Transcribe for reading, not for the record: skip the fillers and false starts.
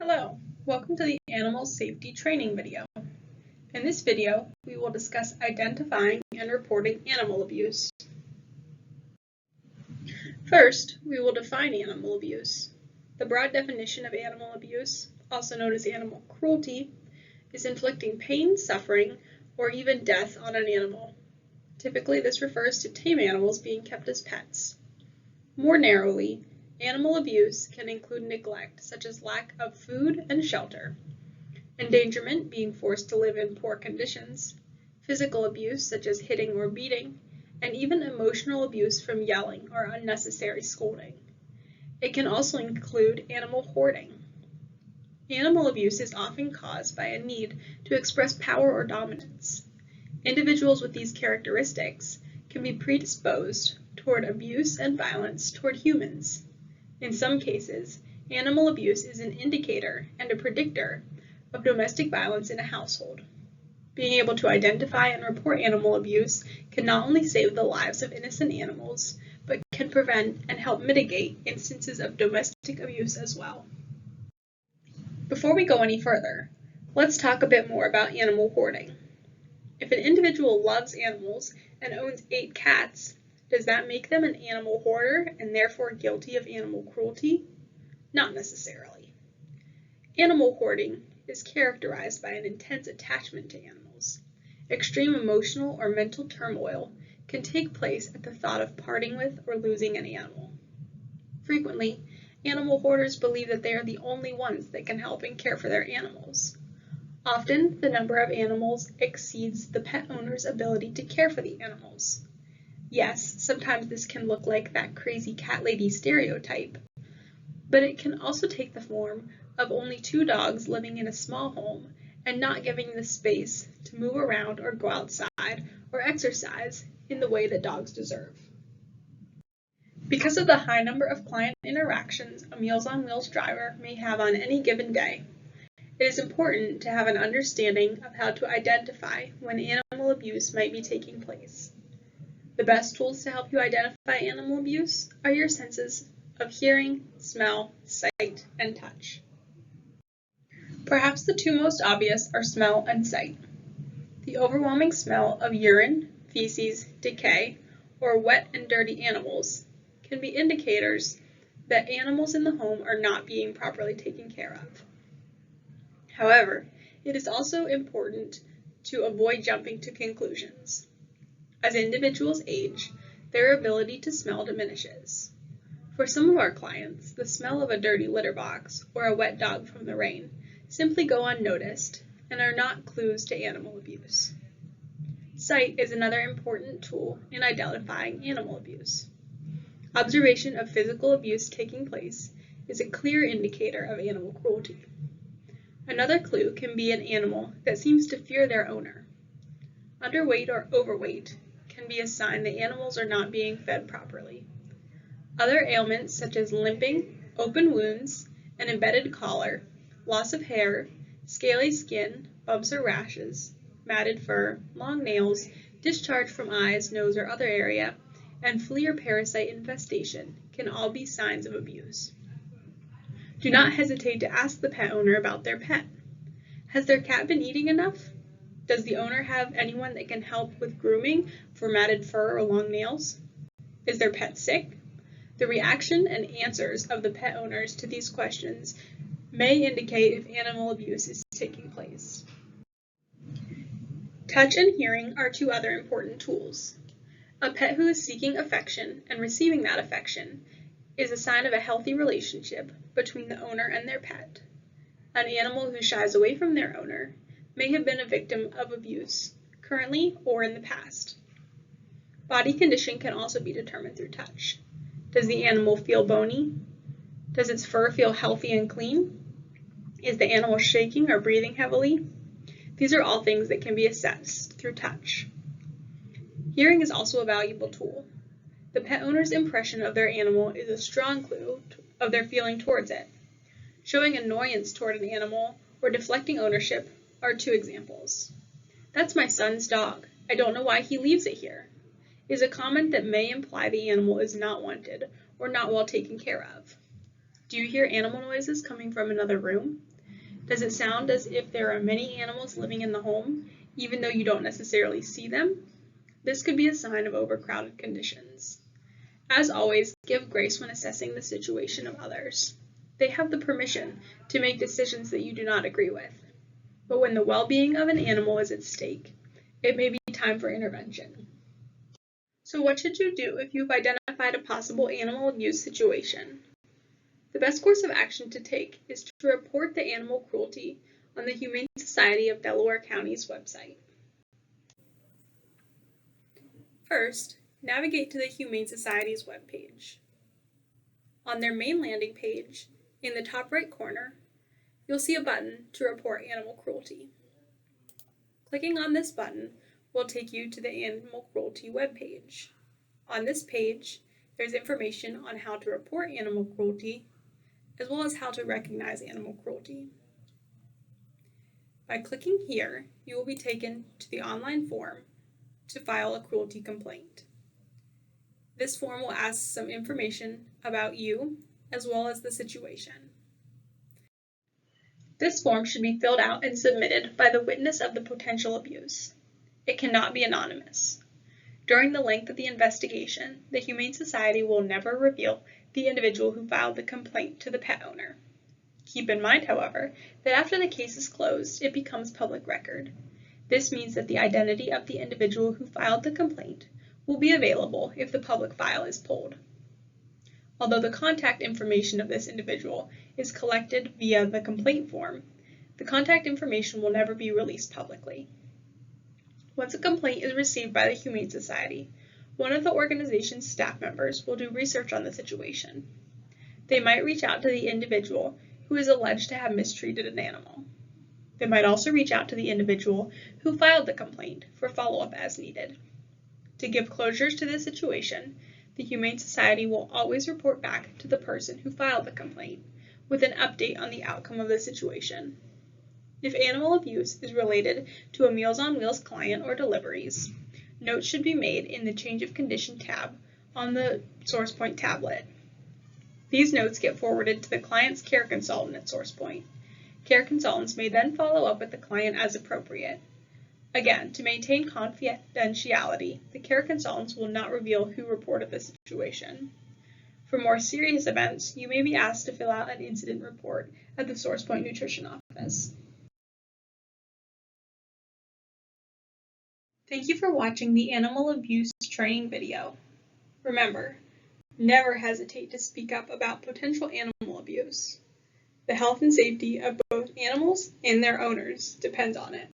Hello, welcome to the Animal Safety Training video. In this video, we will discuss identifying and reporting animal abuse. First, we will define animal abuse. The broad definition of animal abuse, also known as animal cruelty, is inflicting pain, suffering, or even death on an animal. Typically, this refers to tame animals being kept as pets. More narrowly, animal abuse can include neglect, such as lack of food and shelter, endangerment, being forced to live in poor conditions, physical abuse, such as hitting or beating, and even emotional abuse from yelling or unnecessary scolding. It can also include animal hoarding. Animal abuse is often caused by a need to express power or dominance. Individuals with these characteristics can be predisposed toward abuse and violence toward humans. In some cases, animal abuse is an indicator and a predictor of domestic violence in a household. Being able to identify and report animal abuse can not only save the lives of innocent animals, but can prevent and help mitigate instances of domestic abuse as well. Before we go any further, let's talk a bit more about animal hoarding. If an individual loves animals and owns 8 cats, does that make them an animal hoarder and therefore guilty of animal cruelty? Not necessarily. Animal hoarding is characterized by an intense attachment to animals. Extreme emotional or mental turmoil can take place at the thought of parting with or losing an animal. Frequently, animal hoarders believe that they are the only ones that can help and care for their animals. Often, the number of animals exceeds the pet owner's ability to care for the animals. Yes, sometimes this can look like that crazy cat lady stereotype, but it can also take the form of only 2 dogs living in a small home and not giving the space to move around or go outside or exercise in the way that dogs deserve. Because of the high number of client interactions a Meals on Wheels driver may have on any given day, it is important to have an understanding of how to identify when animal abuse might be taking place. The best tools to help you identify animal abuse are your senses of hearing, smell, sight, and touch. Perhaps the 2 most obvious are smell and sight. The overwhelming smell of urine, feces, decay, or wet and dirty animals can be indicators that animals in the home are not being properly taken care of. However, it is also important to avoid jumping to conclusions. As individuals age, their ability to smell diminishes. For some of our clients, the smell of a dirty litter box or a wet dog from the rain simply go unnoticed and are not clues to animal abuse. Sight is another important tool in identifying animal abuse. Observation of physical abuse taking place is a clear indicator of animal cruelty. Another clue can be an animal that seems to fear their owner. Underweight or overweight can be a sign that animals are not being fed properly. Other ailments such as limping, open wounds, an embedded collar, loss of hair, scaly skin, bumps or rashes, matted fur, long nails, discharge from eyes, nose, or other area, and flea or parasite infestation can all be signs of abuse. Do not hesitate to ask the pet owner about their pet. Has their cat been eating enough? Does the owner have anyone that can help with grooming for matted fur or long nails? Is their pet sick? The reaction and answers of the pet owners to these questions may indicate if animal abuse is taking place. Touch and hearing are 2 other important tools. A pet who is seeking affection and receiving that affection is a sign of a healthy relationship between the owner and their pet. An animal who shies away from their owner may have been a victim of abuse, currently or in the past. Body condition can also be determined through touch. Does the animal feel bony? Does its fur feel healthy and clean? Is the animal shaking or breathing heavily? These are all things that can be assessed through touch. Hearing is also a valuable tool. The pet owner's impression of their animal is a strong clue of their feeling towards it. Showing annoyance toward an animal or deflecting ownership are 2 examples. "That's my son's dog. I don't know why he leaves it here," is a comment that may imply the animal is not wanted or not well taken care of. Do you hear animal noises coming from another room? Does it sound as if there are many animals living in the home, even though you don't necessarily see them? This could be a sign of overcrowded conditions. As always, give grace when assessing the situation of others. They have the permission to make decisions that you do not agree with. But when the well-being of an animal is at stake, it may be time for intervention. So what should you do if you've identified a possible animal abuse situation? The best course of action to take is to report the animal cruelty on the Humane Society of Delaware County's website. First, navigate to the Humane Society's webpage. On their main landing page, in the top right corner, you'll see a button to report animal cruelty. Clicking on this button will take you to the animal cruelty webpage. On this page, there's information on how to report animal cruelty, as well as how to recognize animal cruelty. By clicking here, you will be taken to the online form to file a cruelty complaint. This form will ask some information about you, as well as the situation. This form should be filled out and submitted by the witness of the potential abuse. It cannot be anonymous. During the length of the investigation, the Humane Society will never reveal the individual who filed the complaint to the pet owner. Keep in mind, however, that after the case is closed, it becomes public record. This means that the identity of the individual who filed the complaint will be available if the public file is pulled. Although the contact information of this individual is collected via the complaint form, the contact information will never be released publicly. Once a complaint is received by the Humane Society, one of the organization's staff members will do research on the situation. They might reach out to the individual who is alleged to have mistreated an animal. They might also reach out to the individual who filed the complaint for follow-up as needed. To give closures to the situation, the Humane Society will always report back to the person who filed the complaint with an update on the outcome of the situation. If animal abuse is related to a Meals on Wheels client or deliveries, notes should be made in the Change of Condition tab on the SourcePoint tablet. These notes get forwarded to the client's care consultant at SourcePoint. Care consultants may then follow up with the client as appropriate. Again, to maintain confidentiality, the care consultants will not reveal who reported the situation. For more serious events, you may be asked to fill out an incident report at the SourcePoint Nutrition Office. Thank you for watching the animal abuse training video. Remember, never hesitate to speak up about potential animal abuse. The health and safety of both animals and their owners depends on it.